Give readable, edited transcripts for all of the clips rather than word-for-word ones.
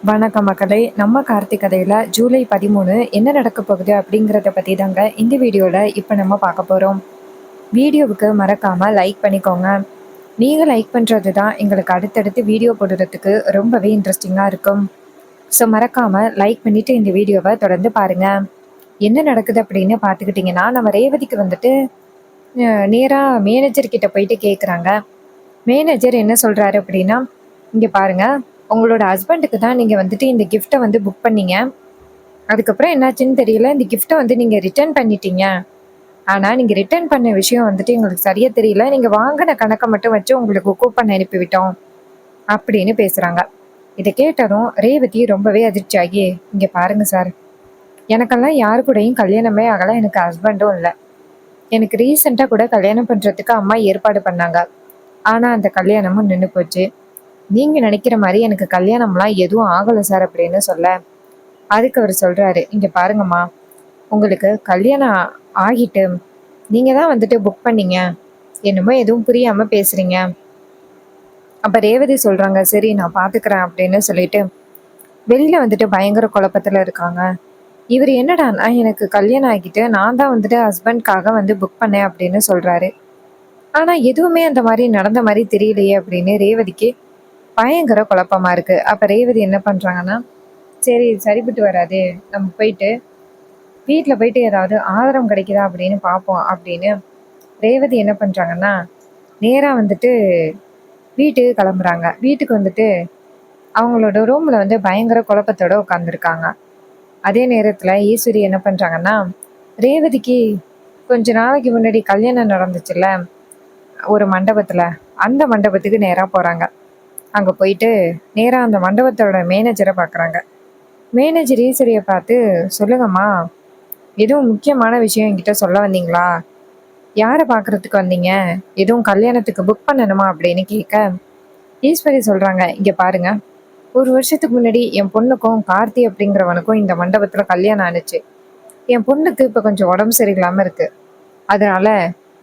வணக்கம் மக்களே. நம்ம கார்த்திக் கதையில ஜூலை 13 என்ன நடக்க போகுது அப்படிங்கிறத பத்தி தாங்க இந்த வீடியோல இப்ப நம்ம பார்க்க போறோம். வீடியோவுக்கு மறக்காம லைக் பண்ணிக்கோங்க. நீங்க லைக் பண்றது தான் எங்களுக்கு அடுத்தடுத்து வீடியோ போடுறதுக்கு ரொம்பவே இன்ட்ரெஸ்டிங்கா இருக்கும். ஸோ மறக்காம லைக் பண்ணிட்டு இந்த வீடியோவை தொடர்ந்து பாருங்க. என்ன நடக்குது அப்படின்னு பார்த்துக்கிட்டிங்கன்னா, நம்ம ரேவதிக்கு வந்துட்டு நேரா மேனேஜர் கிட்ட போயிட்டு கேட்குறாங்க. மேனேஜர் என்ன சொல்றாரு அப்படின்னா, இங்க பாருங்க, உங்களோட ஹஸ்பண்டுக்கு தான் நீங்க வந்துட்டு இந்த கிஃப்ட்டை வந்து புக் பண்ணீங்க. அதுக்கப்புறம் என்னாச்சுன்னு தெரியல. இந்த கிஃப்ட்டை வந்து நீங்க ரிட்டர்ன் பண்ணிட்டீங்க. ஆனா நீங்க ரிட்டர்ன் பண்ண விஷயம் வந்துட்டு எங்களுக்கு சரியா தெரியல. நீங்க வாங்கின கணக்கை மட்டும் வச்சு உங்களுக்கு கூப்பன் அனுப்பிவிட்டோம் அப்படின்னு பேசுறாங்க. இதை கேட்டதும் ரேவதி ரொம்பவே அதிர்ச்சி ஆகி, இங்க பாருங்க சார், எனக்கெல்லாம் யாரு கூடயும் கல்யாணமே ஆகல. எனக்கு ஹஸ்பண்டும் இல்லை. எனக்கு ரீசெண்டா கூட கல்யாணம் பண்றதுக்கு அம்மா ஏற்பாடு பண்ணாங்க. ஆனா அந்த கல்யாணமும் நின்று போச்சு. நீங்க நினைக்கிற மாதிரி எனக்கு கல்யாணம்லாம் எதுவும் ஆகலை சார் அப்படின்னு சொல்ல, அதுக்கு அவர் சொல்றாரு, இங்க பாருங்கம்மா, உங்களுக்கு கல்யாணம் ஆகிட்டு நீங்க தான் வந்துட்டு புக் பண்ணீங்க. என்னமோ எதுவும் புரியாம பேசுறீங்க. அப்ப ரேவதி சொல்றாங்க, சரி நான் பாத்துக்கிறேன் அப்படின்னு சொல்லிட்டு வெளியில வந்துட்டு பயங்கர குழப்பத்துல இருக்காங்க. இவர் என்னடான்னா, எனக்கு கல்யாணம் ஆகிட்டு நான் தான் வந்துட்டு ஹஸ்பண்ட்காக வந்து புக் பண்ணேன் அப்படின்னு சொல்றாரு. ஆனா எதுவுமே அந்த மாதிரி நடந்த மாதிரி தெரியலையே அப்படின்னு ரேவதிக்கு பயங்கர குழப்பமா இருக்கு. அப்ப ரேவதி என்ன பண்றாங்கன்னா, சரி சரிப்பட்டு வராது, நம்ம போயிட்டு வீட்டுல போயிட்டு ஏதாவது ஆதாரம் கிடைக்குதா அப்படின்னு பார்ப்போம் அப்படின்னு ரேவதி என்ன பண்றாங்கன்னா, நேரா வந்துட்டு வீட்டுக்கு கிளம்புறாங்க. வீட்டுக்கு வந்துட்டு அவங்களோட ரூம்ல வந்து பயங்கர குழப்பத்தோட உட்காந்துருக்காங்க. அதே நேரத்துல ஈஸ்வரி என்ன பண்றாங்கன்னா, ரேவதிக்கு கொஞ்ச நாளைக்கு முன்னாடி கல்யாணம் நடந்துச்சுல்ல ஒரு மண்டபத்துல, அந்த மண்டபத்துக்கு நேரா போறாங்க. அங்க போயிட்டு நேரா அந்த மண்டபத்தோட மேனேஜரை பாக்குறாங்க. மேனேஜர் ஈஸ்வரியை பார்த்து, சொல்லுங்கம்மா, எதுவும் முக்கியமான விஷயம் என்கிட்ட சொல்ல வந்தீங்களா? யாரை பார்க்கறதுக்கு வந்தீங்க? எதுவும் கல்யாணத்துக்கு புக் பண்ணணுமா அப்படின்னு கேட்க, ஈஸ்வரி சொல்றாங்க, இங்க பாருங்க, ஒரு வருஷத்துக்கு முன்னாடி என் பொண்ணுக்கும் கார்த்தி அப்படிங்கிறவனுக்கும் இந்த மண்டபத்துல கல்யாணம் ஆனுச்சு. என் பொண்ணுக்கு இப்ப கொஞ்சம் உடம்பு சரியில்லாம இருக்கு. அதனால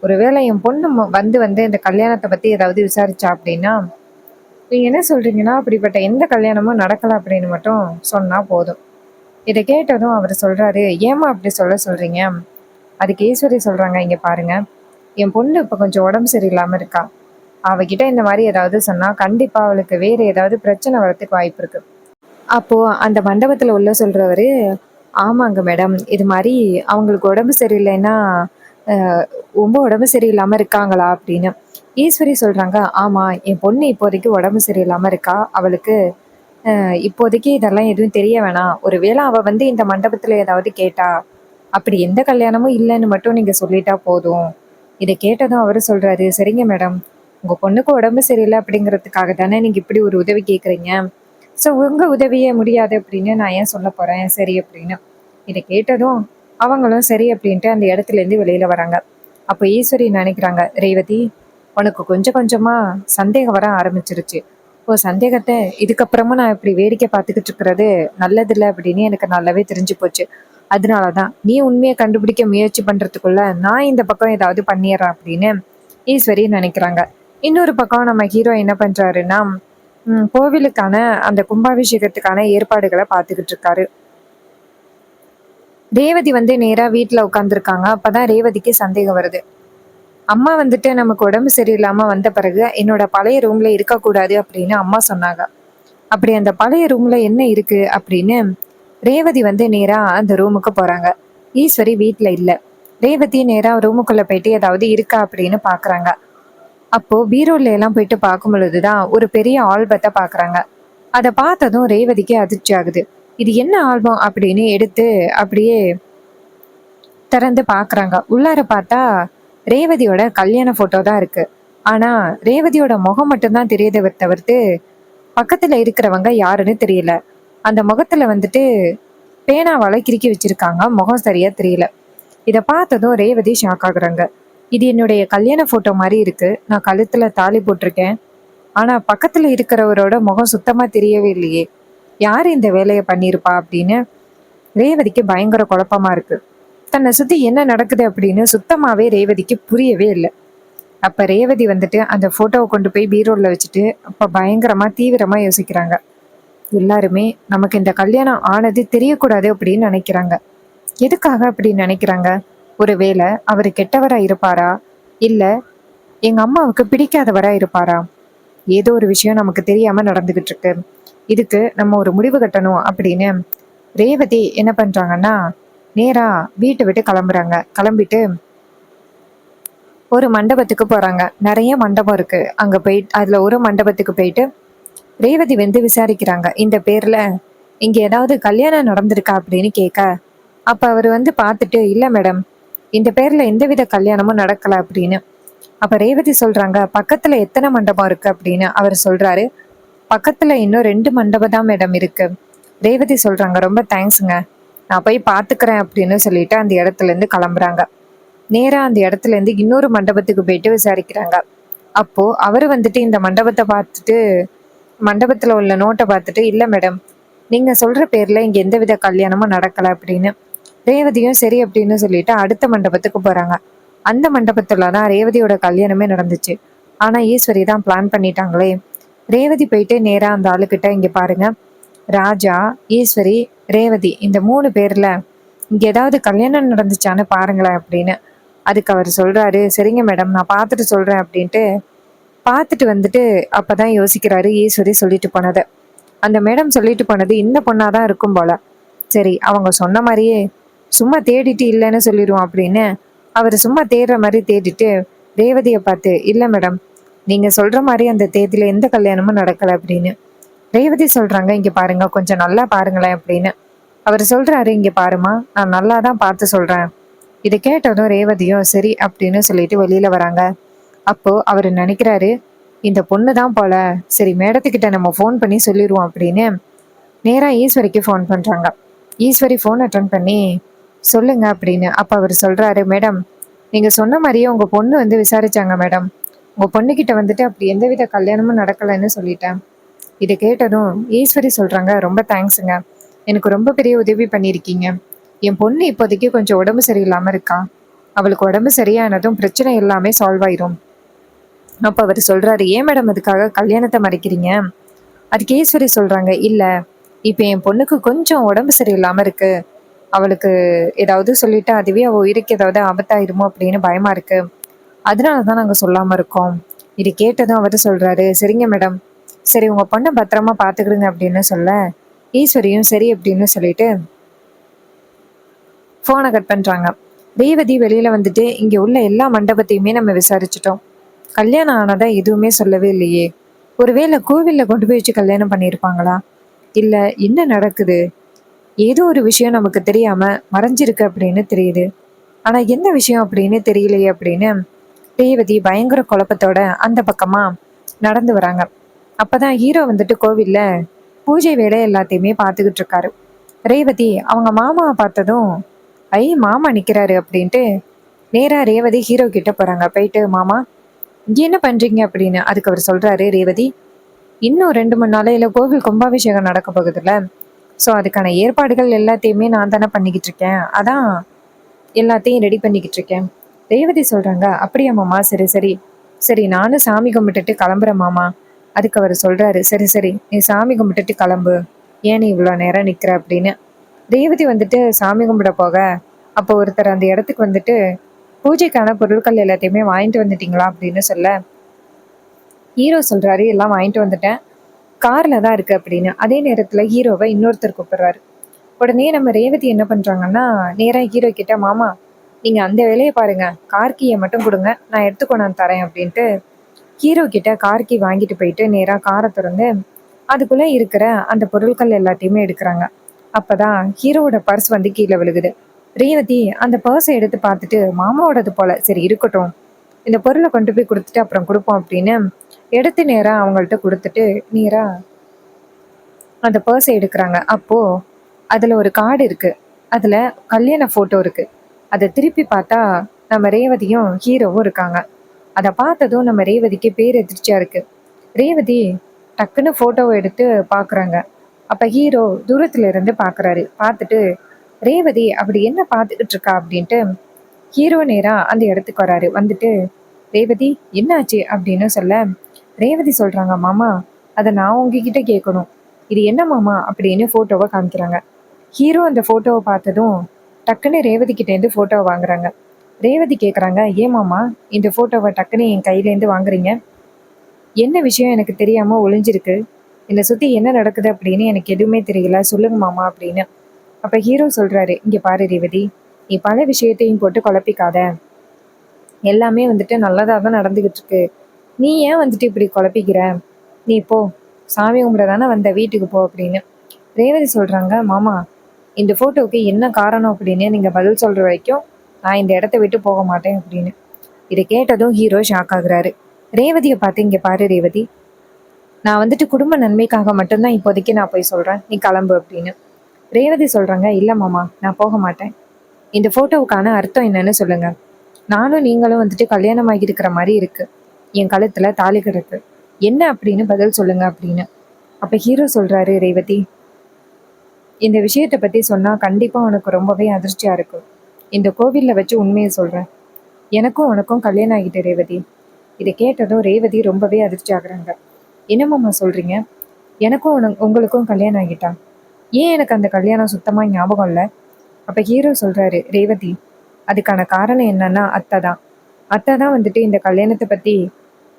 ஒருவேளை என் பொண்ணு வந்து வந்து இந்த கல்யாணத்தை பத்தி ஏதாவது விசாரிச்சா அப்படின்னா, நீங்க என்ன சொல்றீங்கன்னா, அப்படிப்பட்ட எந்த கல்யாணமும் நடக்கல அப்படின்னு மட்டும் சொன்னா போதும். இதை கேட்டதும் அவர் சொல்றாரு, ஏமா அப்படி சொல்றீங்க? அதுக்கு ஈஸ்வரி சொல்றாங்க, இங்க பாருங்க, என் பொண்ணு இப்ப கொஞ்சம் உடம்பு சரியில்லாம இருக்கா. அவகிட்ட இந்த மாதிரி ஏதாவது சொன்னா கண்டிப்பா அவளுக்கு வேற ஏதாவது பிரச்சனை வரதுக்கு வாய்ப்பு இருக்கு. அப்போ அந்த மண்டபத்துல உள்ள சொல்றவரு, ஆமாங்க மேடம், இது மாதிரி அவங்களுக்கு உடம்பு சரியில்லைன்னா ரொம்ப உடம்பு சரியில்லாம இருக்காங்களா அப்படின்னு. ஈஸ்வரி சொல்றாங்க, ஆமா, என் பொண்ணு இப்போதைக்கு உடம்பு சரியில்லாம இருக்கா. அவளுக்கு இப்போதைக்கு இதெல்லாம் எதுவும் தெரிய வேணாம். ஒருவேளை அவ வந்து இந்த மண்டபத்துல ஏதாவது கேட்டா, அப்படி எந்த கல்யாணமும் இல்லைன்னு மட்டும் நீங்க சொல்லிட்டா போதும். இதை கேட்டதும் அவரு சொல்றாரு, சரிங்க மேடம், உங்க பொண்ணுக்கு உடம்பு சரியில்லை அப்படிங்கிறதுக்காக தானே நீங்க இப்படி ஒரு உதவி கேட்குறீங்க. ஸோ உங்க உதவியே முடியாது அப்படின்னு நான் ஏன் சொல்ல போறேன், சரி அப்படின்னு. இதை கேட்டதும் அவங்களும் சரி அப்படின்ட்டு அந்த இடத்துல இருந்து வெளியில வராங்க. அப்போ ஈஸ்வரி நினைக்கிறாங்க, ரேவதி, உனக்கு கொஞ்சம் கொஞ்சமா சந்தேகம் வர ஆரம்பிச்சிருச்சு. ஓ, சந்தேகத்தை இதுக்கப்புறமா நான் இப்படி வேடிக்கை பார்த்துக்கிட்டு இருக்கிறது நல்லதில்லை அப்படின்னு எனக்கு நல்லாவே தெரிஞ்சு போச்சு. அதனாலதான் நீ உண்மையை கண்டுபிடிக்க முயற்சி பண்றதுக்குள்ள நான் இந்த பக்கம் ஏதாவது பண்ணிடுறேன் அப்படின்னு ஈஸ்வரி நினைக்கிறாங்க. இன்னொரு பக்கம் நம்ம ஹீரோ என்ன பண்றாருன்னா, கோவிலுக்கான அந்த கும்பாபிஷேகத்துக்கான ஏற்பாடுகளை பார்த்துக்கிட்டு இருக்காரு. ரேவதி வந்து நேரா வீட்டுல உட்காந்துருக்காங்க. அப்பதான் ரேவதிக்கு சந்தேகம் வருது. அம்மா வந்துட்டு நமக்கு உடம்பு சரியில்லாம வந்த பிறகு என்னோட பழைய ரூம்ல இருக்கக்கூடாது அப்படின்னு அம்மா சொன்னாங்க. அப்படி அந்த பழைய ரூம்ல என்ன இருக்கு அப்படின்னு ரேவதி வந்து நேரா அந்த ரூமுக்கு போறாங்க. ஈஸ்வரி வீட்டுல இல்ல. ரேவதி நேரா ரூமுக்குள்ள போயிட்டு ஏதாவது இருக்கா அப்படின்னு பாக்குறாங்க. அப்போ பீரோல எல்லாம் போயிட்டு பார்க்கும் பொழுதுதான் ஒரு பெரிய ஆல்பத்தை பாக்குறாங்க. அதை பார்த்ததும் ரேவதிக்கு அதிர்ச்சி ஆகுது. இது என்ன ஆல்பம் அப்படின்னு எடுத்து அப்படியே திறந்து பாக்குறாங்க. உள்ளார பார்த்தா ரேவதியோட கல்யாண போட்டோ தான் இருக்கு. ஆனா ரேவதியோட முகம் மட்டும்தான் தெரியுதே தவிர்த்து பக்கத்துல இருக்கிறவங்க யாருன்னு தெரியல. அந்த முகத்துல வந்துட்டு பேனாவால கிறுக்கி வச்சிருக்காங்க. முகம் சரியா தெரியல. இதை பார்த்ததும் ரேவதி ஷாக் ஆகுறாங்க. இது என்னுடைய கல்யாண போட்டோ மாதிரி இருக்கு. நான் கழுத்துல தாலி போட்டிருக்கேன். ஆனா பக்கத்துல இருக்கிறவரோட முகம் சுத்தமா தெரியவே இல்லையே. யாரு இந்த வேலையை பண்ணிருப்பா அப்படின்னு ரேவதிக்கு பயங்கர குழப்பமா இருக்கு. தன்னை சுத்தி என்ன நடக்குது அப்படின்னு சுத்தமாவே ரேவதிக்கு புரியவே இல்லை. அப்ப ரேவதி வந்துட்டு அந்த போட்டோவை கொண்டு போய் பீரோல வச்சுட்டு அப்ப பயங்கரமா தீவிரமா யோசிக்கிறாங்க. எல்லாருமே நமக்கு இந்த கல்யாணம் ஆனது தெரியக்கூடாது அப்படின்னு நினைக்கிறாங்க. எதுக்காக அப்படி நினைக்கிறாங்க? ஒருவேளை அவரு கெட்டவரா இருப்பாரா? இல்ல எங்க அம்மாவுக்கு பிடிக்காதவரா இருப்பாரா? ஏதோ ஒரு விஷயம் நமக்கு தெரியாம நடந்துகிட்டு இருக்கு. இதுக்கு நம்ம ஒரு முடிவு கட்டணும் அப்படின்னு ரேவதி என்ன பண்றாங்கன்னா, நேரா வீட்டை விட்டு கிளம்புறாங்க. கிளம்பிட்டு ஒரு மண்டபத்துக்கு போறாங்க. நிறைய மண்டபம் இருக்கு. அங்க போயிட்டு அதுல ஒரு மண்டபத்துக்கு போயிட்டு ரேவதி வந்து விசாரிக்கிறாங்க. இந்த பேர்ல இங்க ஏதாவது கல்யாணம் நடந்திருக்கா அப்படின்னு கேட்க, அப்ப அவர் வந்து பார்த்துட்டு, இல்ல மேடம், இந்த பேர்ல எந்தவித கல்யாணமும் நடக்கல அப்படின்னு. அப்ப ரேவதி சொல்றாங்க, பக்கத்துல எத்தனை மண்டபம் இருக்கு அப்படின்னு. அவர் சொல்றாரு, பக்கத்துல இன்னும் 2 மண்டபம் தான் மேடம் இருக்கு. ரேவதி சொல்றாங்க, ரொம்ப தேங்க்ஸுங்க, நான் போய் பாத்துக்கிறேன் அப்படின்னு சொல்லிட்டு அந்த இடத்துல இருந்து கிளம்புறாங்க. நேரா அந்த இடத்துல இருந்து இன்னொரு மண்டபத்துக்கு போயிட்டு விசாரிக்கிறாங்க. அப்போ அவரு வந்துட்டு இந்த மண்டபத்தை பார்த்துட்டு, மண்டபத்துல உள்ள நோட்டை பார்த்துட்டு, இல்ல மேடம், நீங்க சொல்ற பேர்ல இங்க எந்தவித கல்யாணமும் நடக்கல அப்படின்னு. ரேவதியும் சரி அப்படின்னு சொல்லிட்டு அடுத்த மண்டபத்துக்கு போறாங்க. அந்த மண்டபத்துலதான் ரேவதியோட கல்யாணமே நடந்துச்சு. ஆனா ஈஸ்வரி தான் பிளான் பண்ணிட்டாங்களே. ரேவதி போயிட்டு நேரா அந்த ஆளுகிட்ட, இங்க பாருங்க, ராஜா, ஈஸ்வரி, ரேவதி இந்த 3 பேர்ல இங்க ஏதாவது கல்யாணம் நடந்துச்சான்னு பாருங்களேன் அப்படின்னு. அதுக்கு அவர் சொல்றாரு, சரிங்க மேடம், நான் பார்த்துட்டு சொல்றேன் அப்படின்ட்டு பார்த்துட்டு வந்துட்டு அப்பதான் யோசிக்கிறாரு ஈஸ்வரி சொல்லிட்டு போனதை. அந்த மேடம் சொல்லிட்டு போனது இந்த பொண்ணாதான் இருக்கும் போல. சரி, அவங்க சொன்ன மாதிரியே சும்மா தேடிட்டு இல்லைன்னு சொல்லிடுவோம் அப்படின்னு அவர் சும்மா தேடுற மாதிரி தேடிட்டு ரேவதியை பார்த்து, இல்ல மேடம், நீங்க சொல்ற மாதிரி அந்த தேதியில எந்த கல்யாணமும் நடக்கல அப்படின்னு. ரேவதி சொல்றாங்க, இங்க பாருங்க, கொஞ்சம் நல்லா பாருங்களேன் அப்படின்னு. அவர் சொல்றாரு, இங்க பாருமா, நான் நல்லா தான் பார்த்து சொல்றேன். இதை கேட்டதும் ரேவதியும் சரி அப்படின்னு சொல்லிட்டு வெளியில வராங்க. அப்போ அவர் நினைக்கிறாரு, இந்த பொண்ணு தான் போல, சரி மேடத்துக்கிட்ட நம்ம ஃபோன் பண்ணி சொல்லிடுவோம் அப்படின்னு நேரா ஈஸ்வரிக்கு ஃபோன் பண்றாங்க. ஈஸ்வரி ஃபோன் அட்டன் பண்ணி, சொல்லுங்க அப்படின்னு. அப்ப அவர் சொல்றாரு, மேடம், நீங்க சொன்ன மாதிரியே உங்க பொண்ணு வந்து விசாரிச்சாங்க மேடம். உங்க பொண்ணுகிட்ட வந்துட்டு அப்படி எந்தவித கல்யாணமும் நடக்கலைன்னு சொல்லிட்டேன். இதை கேட்டதும் ஈஸ்வரி சொல்றாங்க, ரொம்ப தேங்க்ஸுங்க, எனக்கு ரொம்ப பெரிய உதவி பண்ணியிருக்கீங்க. என் பொண்ணு இப்போதைக்கு கொஞ்சம் உடம்பு சரியில்லாம இருக்கா. அவளுக்கு உடம்பு சரியானதும் பிரச்சனை எல்லாமே சால்வ் ஆயிரும். அப்ப அவர் சொல்றாரு, ஏன் மேடம் அதுக்காக கல்யாணத்தை மறைக்கிறீங்க? அதுக்கு ஈஸ்வரி சொல்றாங்க, இல்ல, இப்ப என் பொண்ணுக்கு கொஞ்சம் உடம்பு சரியில்லாம இருக்கு. அவளுக்கு ஏதாவது சொல்லிட்டு அதுவே அவ உயிருக்கு ஏதாவது ஆபத்தாயிருமோ அப்படின்னு பயமா இருக்கு. அதனாலதான் நாங்க சொல்லாம இருக்கோம். இது கேட்டதும் அவர் சொல்றாரு, சரிங்க மேடம், சரி உங்க பொண்ணை பத்திரமா பாத்துக்கிடுங்க அப்படின்னு சொல்ல, ஈஸ்வரியும் சரி அப்படின்னு சொல்லிட்டு போனை கட் பண்றாங்க. ரேவதி வெளியில வந்துட்டு, இங்க உள்ள எல்லா மண்டபத்தையுமே நம்ம விசாரிச்சுட்டோம், கல்யாணம் ஆனதா எதுவுமே சொல்லவே இல்லையே. ஒருவேளை கோவில்ல கொண்டு போய் வச்சு கல்யாணம் பண்ணியிருப்பாங்களா? இல்ல என்ன நடக்குது? ஏதோ ஒரு விஷயம் நமக்கு தெரியாம மறைஞ்சிருக்கு அப்படின்னு தெரியுது. ஆனா என்ன விஷயம் அப்படின்னு தெரியலையே அப்படின்னு ரேவதி பயங்கர குழப்பத்தோட அந்த பக்கமா நடந்து வராங்க. அப்பதான் ஹீரோ வந்துட்டு கோவில்ல பூஜை வேலை எல்லாத்தையுமே பார்த்துக்கிட்டு இருக்காரு. ரேவதி அவங்க மாமாவை பார்த்ததும், ஐ மாமா நிக்கிறாரு அப்படின்ட்டு நேரா ரேவதி ஹீரோ கிட்ட போறாங்க. போயிட்டு, மாமா இங்க என்ன பண்றீங்க அப்படின்னு. அதுக்கு அவர் சொல்றாரு, ரேவதி, இன்னும் 2 3 நாளையில கோவில் கும்பாபிஷேகம் நடக்க போகுதுல்ல, ஸோ அதுக்கான ஏற்பாடுகள் எல்லாத்தையுமே நான் தானே பண்ணிக்கிட்டு இருக்கேன். அதான் எல்லாத்தையும் ரெடி பண்ணிக்கிட்டு இருக்கேன். ரேவதி சொல்றாங்க, அப்படியா மாமா, சரி சரி, சரி நானும் சாமி கும்பிட்டுட்டு கிளம்புறேன் மாமா. அதுக்கு அவர் சொல்றாரு, சரி சரி, நீ சாமி கும்பிட்டுட்டு கிளம்பு, ஏன் நீ இவ்வளோ நேரம் நிற்கிற அப்படின்னு. ரேவதி வந்துட்டு சாமி கும்பிட போக, அப்போ ஒருத்தர் அந்த இடத்துக்கு வந்துட்டு, பூஜைக்கான பொருட்கள் எல்லாத்தையுமே வாங்கிட்டு வந்துட்டீங்களா அப்படின்னு சொல்ல, ஹீரோ சொல்றாரு, எல்லாம் வாங்கிட்டு வந்துட்டேன், கார்ல தான் இருக்கு அப்படின்னு. அதே நேரத்துல ஹீரோவை இன்னொருத்தர் கூப்பிடுறாரு. உடனே நம்ம ரேவதி என்ன பண்றாங்கன்னா, நேரா ஹீரோ கிட்ட, மாமா நீங்க அந்த வேலையை பாருங்க, கார் கீயை மட்டும் கொடுங்க, நான் எடுத்துக்கொண்டு வந்து தரேன் அப்படின்ட்டு ஹீரோ கிட்ட கார் கீ வாங்கிட்டு போயிட்டு நேரா காரை திறந்து அதுக்குள்ள இருக்கிற அந்த பொருட்கள் எல்லாத்தையுமே எடுக்கிறாங்க. அப்பதான் ஹீரோவோட பர்ஸ் வந்து கீழே விழுகுது. ரேவதி அந்த பர்ஸை எடுத்து பார்த்துட்டு, மாமாவோடது போல, சரி இருக்கட்டும், இந்த பொருளை கொண்டு போய் கொடுத்துட்டு அப்புறம் கொடுப்போம் அப்படின்னு எடுத்து நேரா அவங்கள்ட்ட கொடுத்துட்டு நேரா அந்த பர்ஸை எடுக்கிறாங்க. அப்போ அதுல ஒரு கார்டு இருக்கு. அதுல கல்யாண போட்டோ இருக்கு. அதை திருப்பி பார்த்தா நம்ம ரேவதியும் ஹீரோவும் இருக்காங்க. அதை பார்த்ததும் நம்ம ரேவதிக்கு பேர் எதிர்ச்சியா இருக்கு. ரேவதி டக்குன்னு போட்டோவை எடுத்து பாக்குறாங்க. அப்ப ஹீரோ தூரத்துல இருந்து பாக்குறாரு. பார்த்துட்டு, ரேவதி அப்படி என்ன பார்த்துக்கிட்டு இருக்கா அப்படின்ட்டு ஹீரோ நேரா அந்த இடத்துக்கு வராரு. வந்துட்டு, ரேவதி என்னாச்சு அப்படின்னு சொல்ல, ரேவதி சொல்றாங்க, மாமா அதை நான் உங்ககிட்ட கேட்கணும், இது என்ன மாமா அப்படின்னு ஃபோட்டோவை காமிக்கிறாங்க. ஹீரோ அந்த ஃபோட்டோவை பார்த்ததும் டக்குன்னு ரேவதி கிட்டேருந்து ஃபோட்டோவை வாங்குறாங்க. ரேவதி கேட்குறாங்க, ஏன் மாமா இந்த ஃபோட்டோவை டக்குன்னு என் கையிலேருந்து வாங்குறீங்க? என்ன விஷயம் எனக்கு தெரியாமல் ஒளிஞ்சிருக்கு, என்னை சுற்றி என்ன நடக்குது அப்படின்னு எனக்கு எதுவுமே தெரியல, சொல்லுங்க மாமா அப்படின்னு. அப்போ ஹீரோ சொல்கிறாரு, இங்கே பாரு ரேவதி, நீ பல விஷயத்தையும் போட்டு குழப்பிக்காத. எல்லாமே வந்துட்டு நல்லதாக தான் நடந்துக்கிட்டு இருக்கு. நீ ஏன் வந்துட்டு இப்படி குழப்பிக்கிற? நீ போ, சாமி கும்பிட தானே வந்த, வீட்டுக்கு போ அப்படின்னு. ரேவதி சொல்கிறாங்க, மாமா இந்த ஃபோட்டோவுக்கு என்ன காரணம் அப்படின்னு நீங்கள் பதில் சொல்கிற வரைக்கும் நான் இந்த இடத்த விட்டு போக மாட்டேன் அப்படின்னு. இதை கேட்டதும் ஹீரோ ஷாக் ஆகுறாரு. ரேவதியை பார்த்து, இங்கே பாரு ரேவதி, நான் வந்துட்டு குடும்ப நன்மைக்காக மட்டும்தான் இப்போதைக்கு நான் போய் சொல்கிறேன், நீ கிளம்பு அப்படின்னு. ரேவதி சொல்கிறாங்க, இல்லை மாமா நான் போக மாட்டேன். இந்த ஃபோட்டோவுக்கான அர்த்தம் என்னன்னு சொல்லுங்கள். நானும் நீங்களும் வந்துட்டு கல்யாணம் ஆகியிருக்கிற மாதிரி இருக்குது, என் கழுத்தில் தாலி கிடக்கு, என்ன அப்படின்னு பதில் சொல்லுங்க அப்படின்னு. அப்போ ஹீரோ சொல்கிறாரு, ரேவதி இந்த விஷயத்தை பற்றி சொன்னால் கண்டிப்பாக உனக்கு ரொம்பவே அதிர்ச்சியாக இருக்கும். இந்த கோவிலில் வச்சு உண்மையை சொல்கிறேன், எனக்கும் உனக்கும் கல்யாணம் ஆகிட்டு ரேவதி. இதை கேட்டதும் ரேவதி ரொம்பவே அதிர்ச்சி ஆகுறாங்க. என்னம்மா சொல்கிறீங்க? எனக்கும் உங்களுக்கும் கல்யாணம் ஆகிட்டா? ஏன் எனக்கு அந்த கல்யாணம் சுத்தமாக ஞாபகம் இல்லை? அப்போ ஹீரோ சொல்கிறாரு, ரேவதி அதுக்கான காரணம் என்னன்னா அத்தை தான் வந்துட்டு இந்த கல்யாணத்தை பற்றி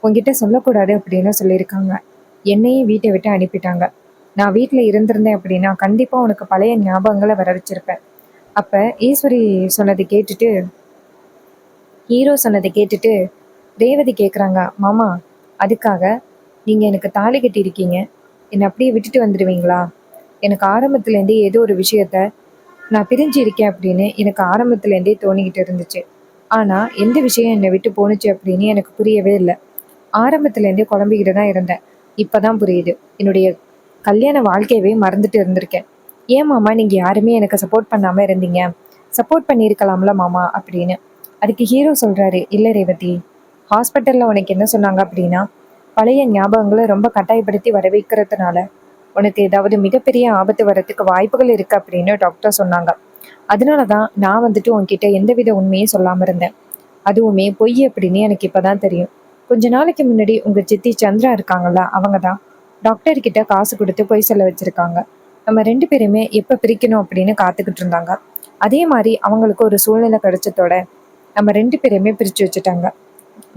உங்ககிட்ட சொல்லக்கூடாது அப்படின்னு சொல்லியிருக்காங்க. என்னையும் வீட்டை விட்டு அனுப்பிட்டாங்க. நான் வீட்டில் இருந்திருந்தேன் அப்படின்னா கண்டிப்பாக உனக்கு பழைய ஞாபகங்களை வர வச்சிருப்பேன். அப்போ ஈஸ்வரி சொன்னதை கேட்டுட்டு ஹீரோ சொன்னதை கேட்டுட்டு ரேவதி கேட்குறாங்க, மாமா அதுக்காக நீங்கள் எனக்கு தாலி கட்டியிருக்கீங்க, என்னை அப்படியே விட்டுட்டு வந்துடுவீங்களா? எனக்கு ஆரம்பத்துலேருந்தே ஏதோ ஒரு விஷயத்த நான் பிரிஞ்சு இருக்கேன் அப்படின்னு எனக்கு ஆரம்பத்துலேருந்தே தோணிக்கிட்டு இருந்துச்சு. ஆனால் எந்த விஷயம் என்னை விட்டு போணுச்சு அப்படின்னு எனக்கு புரியவே இல்லை. ஆரம்பத்துலேருந்தே குழம்பிக்கிட்டு தான் இருந்தேன். இப்போ தான் புரியுது. என்னுடைய கல்யாண வாழ்க்கையவே மறந்துட்டு இருந்திருக்கேன். ஏன் மாமா நீங்கள் யாருமே எனக்கு சப்போர்ட் பண்ணாமல் இருந்தீங்க? சப்போர்ட் பண்ணியிருக்கலாம்ல மாமா அப்படின்னு. அதுக்கு ஹீரோ சொல்கிறாரு, இல்லை ரேவதி, ஹாஸ்பிட்டலில் உனக்கு என்ன சொன்னாங்க அப்படின்னா, பழைய ஞாபகங்களை ரொம்ப கட்டாயப்படுத்தி வர வைக்கிறதுனால உனக்கு ஏதாவது மிகப்பெரிய ஆபத்து வரத்துக்கு வாய்ப்புகள் இருக்குது அப்படின்னு டாக்டர் சொன்னாங்க. அதனால தான் நான் வந்துட்டு உன்கிட்ட எந்தவித உண்மையும் சொல்லாமல் இருந்தேன். அதுவுமே பொய் அப்படின்னு எனக்கு இப்போ தான் தெரியும். கொஞ்ச நாளைக்கு முன்னாடி உங்கள் சித்தி சந்திரா இருக்காங்கல்ல, அவங்க தான் டாக்டர்கிட்ட காசு கொடுத்து பொய் சொல்ல வச்சுருக்காங்க. நம்ம 2 பேருமே எப்போ பிரிக்கணும் அப்படின்னு காத்துக்கிட்டு இருந்தாங்க. அதே மாதிரி அவங்களுக்கு ஒரு சூழ்நிலை கிடைச்சதோட நம்ம 2 பேரையுமே பிரித்து வச்சுட்டாங்க.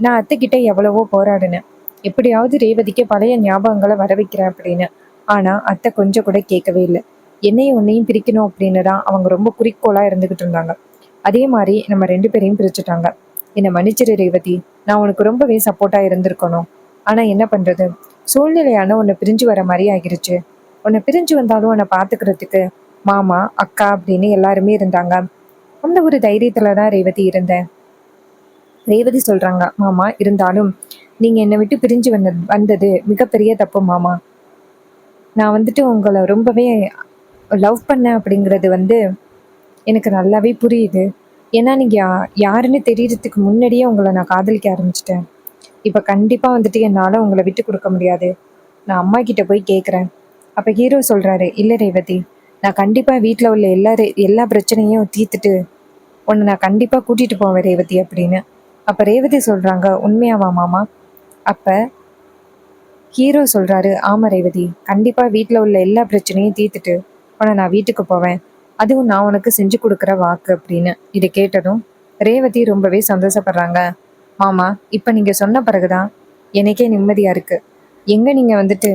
நான் அத்தைக்கிட்ட எவ்வளவோ போராடினேன், எப்படியாவது ரேவதிக்கு பழைய ஞாபகங்களை வர வைக்கிறேன் அப்படின்னு. ஆனால் அத்தை கொஞ்சம் கூட கேட்கவே இல்லை. என்னையும் உன்னையும் பிரிக்கணும் அப்படின்னு தான் அவங்க ரொம்ப குறிக்கோளாக இருந்துக்கிட்டு இருந்தாங்க. அதே மாதிரி நம்ம 2 பேரையும் பிரிச்சுட்டாங்க. என்னை மன்னிச்சிரு ரேவதி, நான் உனக்கு ரொம்பவே சப்போர்ட்டாக இருந்திருக்கணும். ஆனால் என்ன பண்ணுறது, சூழ்நிலையான உன்னை பிரிஞ்சு வர மாதிரி ஆகிருச்சு. உன்னை பிரிஞ்சு வந்தாலும் உன்னை பார்த்துக்கிறதுக்கு மாமா அக்கா அப்படின்னு எல்லாருமே இருந்தாங்க. அந்த ஒரு தைரியத்தில் தான் ரேவதி இருந்தேன். ரேவதி சொல்கிறாங்க, மாமா இருந்தாலும் நீங்கள் என்னை விட்டு பிரிஞ்சு வந்தது மிகப்பெரிய தப்பு மாமா. நான் வந்துட்டு உங்களை ரொம்பவே லவ் பண்ணேன் அப்படிங்கிறது எனக்கு நல்லாவே புரியுது. ஏன்னா நீங்கள் யாருன்னு தெரியறதுக்கு முன்னாடியே உங்களை நான் காதலிக்க ஆரம்பிச்சிட்டேன். இப்போ கண்டிப்பாக வந்துட்டு என்னால் உங்களை விட்டு கொடுக்க முடியாது. நான் அம்மா கிட்ட போய் கேட்குறேன். அப்போ ஹீரோ சொல்கிறாரு, இல்லை ரேவதி, நான் கண்டிப்பாக வீட்டில் உள்ள எல்லா பிரச்சனையும் தீர்த்துட்டு உன்னை நான் கண்டிப்பாக கூட்டிகிட்டு போவேன் ரேவதி அப்படின்னு. அப்போ ரேவதி சொல்கிறாங்க, உண்மையாவா மாமா? அப்போ ஹீரோ சொல்கிறாரு, ஆமாம் ரேவதி, கண்டிப்பாக வீட்டில் உள்ள எல்லா பிரச்சனையும் தீர்த்துட்டு உன்னை நான் வீட்டுக்கு போவேன், அதுவும் நான் உனக்கு செஞ்சு கொடுக்குற வாக்கு அப்படின்னு. இதை கேட்டதும் ரேவதி ரொம்பவே சந்தோஷப்படுறாங்க. மாமா இப்போ நீங்கள் சொன்ன பிறகுதான் எனக்கே நிம்மதியாக இருக்குது. எங்கே நீங்கள் வந்துட்டு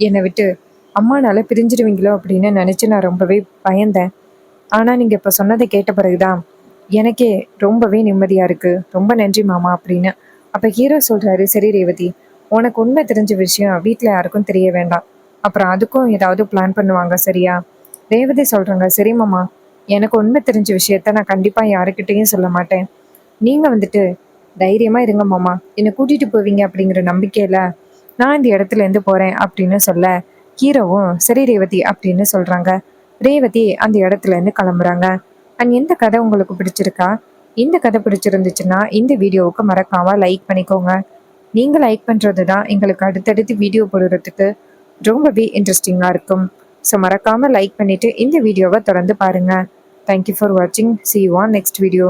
என்னை விட்டு அம்மானால பிரிஞ்சிடுவீங்களோ அப்படின்னு நினச்சி நான் ரொம்பவே பயந்தேன். ஆனால் நீங்கள் இப்போ சொன்னதை கேட்ட பிறகுதான் எனக்கே ரொம்பவே நிம்மதியாக இருக்குது. ரொம்ப நன்றி மாமா அப்படின்னு. அப்போ ஹீரோ சொல்கிறாரு, சரி ரேவதி, உனக்கு உண்மை தெரிஞ்ச விஷயம் வீட்டில் யாருக்கும் தெரிய வேண்டாம், அப்புறம் அதுக்கும் ஏதாவது பிளான் பண்ணுவாங்க சரியா? ரேவதி சொல்கிறாங்க, சரி மாமா, எனக்கு உண்மை தெரிஞ்ச விஷயத்த நான் கண்டிப்பாக யாருக்கிட்டேயும் சொல்ல மாட்டேன். நீங்கள் வந்துட்டு தைரியமாக இருங்க மாமா, என்னை கூட்டிகிட்டு போவீங்க அப்படிங்கிற நம்பிக்கையில் நான் இந்த இடத்துலேருந்து போகிறேன் அப்படின்னு சொல்ல ஹீரோவும் சரி ரேவதி அப்படின்னு சொல்கிறாங்க. ரேவதி அந்த இடத்துலேருந்து கிளம்புறாங்க. அண்ட் இந்த கதை உங்களுக்கு பிடிச்சிருக்கா? இந்த கதை பிடிச்சிருந்துச்சுன்னா இந்த வீடியோவுக்கு மறக்காமல் லைக் பண்ணிக்கோங்க. நீங்கள் லைக் பண்ணுறது தான் எங்களுக்கு அடுத்தடுத்து வீடியோ போடுறதுக்கு ரொம்பவே இன்ட்ரெஸ்டிங்காக இருக்கும். ஸோ மறக்காமல் லைக் பண்ணிவிட்டு இந்த வீடியோவை தொடர்ந்து பாருங்கள். தேங்க்யூ ஃபார் வாட்சிங். See you on next video.